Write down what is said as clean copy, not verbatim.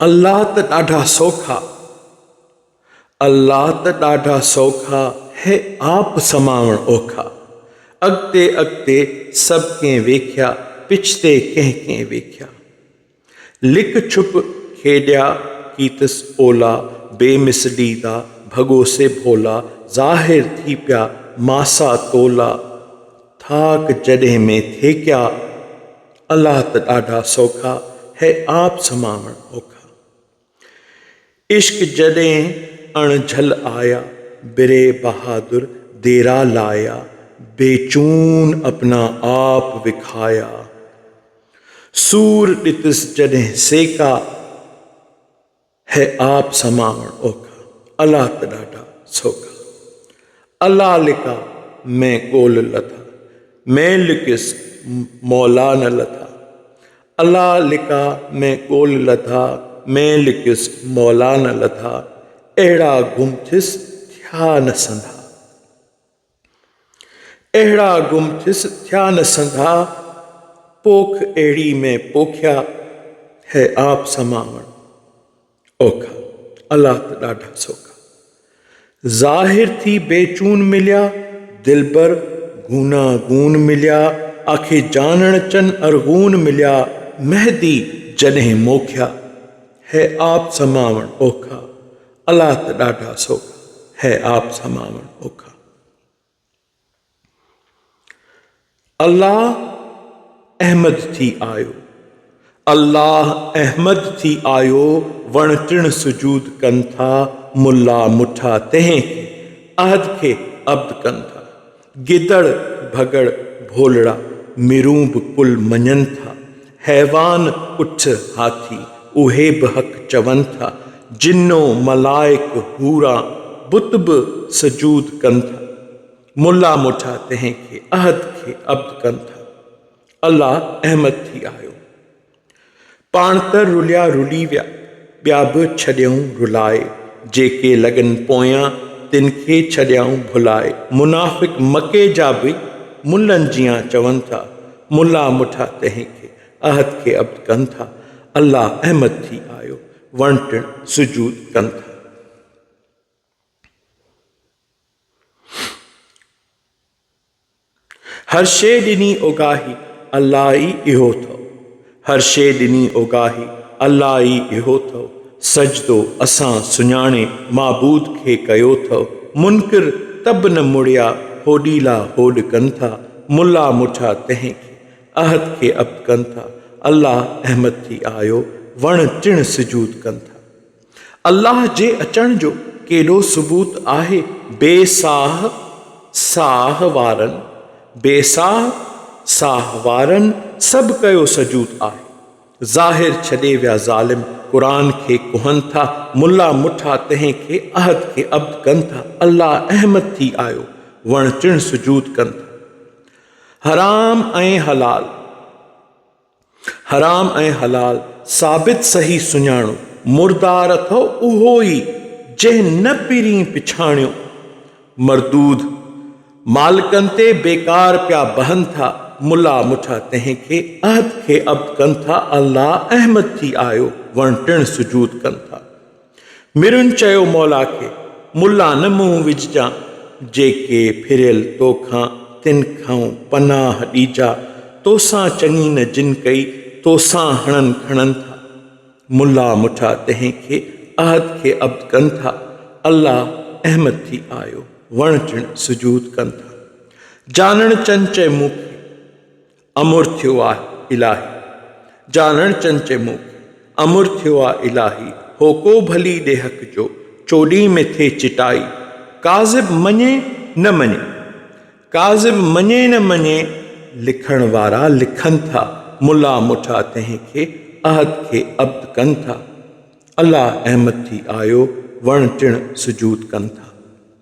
अल्लाह त ॾाढा सौखा, अल्लाह त ॾाढा सौखा है आप समावण ओखा। अॻिते अॻिते सभु कंहिं वेख्या, पिछते कंहिं वेख्या। लिक छुप खेॾिया कीतस ओला, बेमिसलीदा भॻो से भोला। ज़ाहिर थी पिया मासा तोला, थाक जॾहिं में थे क्या। अल्लाह त ॾाढा सौखा है आप समावण ओखा। इश्क जॾहिं अणझल आया, बिरे बहादुर देरा लाया। बेचून अपना आप विखाया, सूर ॾितस जॾहिं सेका। है आप समावण ओखा। अल्लाह त ॾाढा सौखा। अल्लाह लिका मैं ॻोल लथा, मैं लिकिस मौला न लथा। अल्लाह लिका मैं ॻोल लथा, मैं लिकिस मौला न लथा। अहिड़ा गुम थिस थिया न संधा, अहिड़ा गुम थिस थिया न संधा। पोख अहिड़ी में पोखिया, है आप समावण ओखा। अल्लाह त ॾाढा सौखा। ज़ाहिर थी बेचून मिलिया, दिलबर गूनागून मिलिया। आखिर जानण चन अरगून मिलिया, मेहदी जॾहिं मोखिया। है आप समावण ओखा। अल्लाह त ॾाढा सौखा, है आप समावण ओखा। अल्लाह अहमद थी आयो, अल्लाह अहमद थी आयो। वण टिण सुजूद कनि था, मुल्ला मुठा तंहिं खे अहद खे अब्द कनि था। गिदड़ भगड़ भोलड़ा मिरूं बि कुल मञनि था। हैवान उठ हाथी उहे बि हक़ चवनि था। जिन्नो मलाइक हूरा बुत बि सजूद कनि था। मुल्ला मुठा तंहिं खे अहद खे अब्द कनि था। अल्लाह अहमद थी आयो। पाण त रुलिया रुली विया, ॿिया बि छॾियऊं रुलाए। जेके लॻनि पोयां तिन खे छॾियऊं भुलाए। मुनाफ़िक मके जा बि मुल्लनि जियां चवनि था। मुल्ला मुठा तंहिं खे अहद खे अब्द कनि था। अल्लाह अहमद थी आयो, वण टिण सुजूद कनि था। हर शइ ॾिनी उगाही, अल्लाह ई इहो थो। हर शइ ॾिनी उगाही, अल्लाह ई इहो थो। सजदो असां सुञाणे माबूद खे कयो थो। मुनकिर तब न मुड़िया, होॾीला होॾ कनि था। मुल्ला मुठा तंहिं खे अहद खे अब्द कनि था। अल्लाह अहमद थी आयो, वण टिण सुजूद कनि था। अल्लाह जे अचण जो केॾो सबूत आहे। बेसाह साह वारनि, बेसाह साह वारनि सभु कयो सजूद आहे। ज़ाहिर छॾे विया ज़ालिम क़ुरान खे कुहनि था। मुल्ला मुठा तंहिं खे अहद खे अब्द कनि था। अल्लाह अहमद थी आयो, वण टिण सुजूद कनि था। हराम ऐं हलाल, हराम ऐं हलाल साबित सही सुञाणो। मुर्दार अथव उहो ई जंहिं न पिरीं पिछाणियो। मरदूद मालिकनि ते बेकार पिया बहनि था। मुल्ला मुठा तंहिं खे अहद खे अब्द कनि था। अल्लाह अहमद थी आयो, वण टिण सुजूद कनि था। मिरुनि चयो मौला खे, मुल्ला न मुंहुं विझजां। जेके फिरियल तोखां तिन खां पनाह ॾीजा। तोसां चङी न जिन कई, तोसां हणनि खणनि था। मुल्ला मुठा तंहिं खे अहद खे अब्द कनि था। अल्लाह अहमद थी आयो, वण टिण सुजूद कनि था। जानण चन चए मूंखे अमुर थियो आहे इलाही। जानण चन चए मूंखे अमुर थियो आहे इलाही। होको भली ॾे हक़ जो, चोॾीं में थे चिटाई। काज़िब मञे न मञे, काज़िब मञे न मञे, लिखण वारा लिखनि था। मुल्ला मुठा तंहिं खे अहद खे अब्द कनि था। अल्लाह अहमद थी आयो, वण टिण सुजूद कनि था।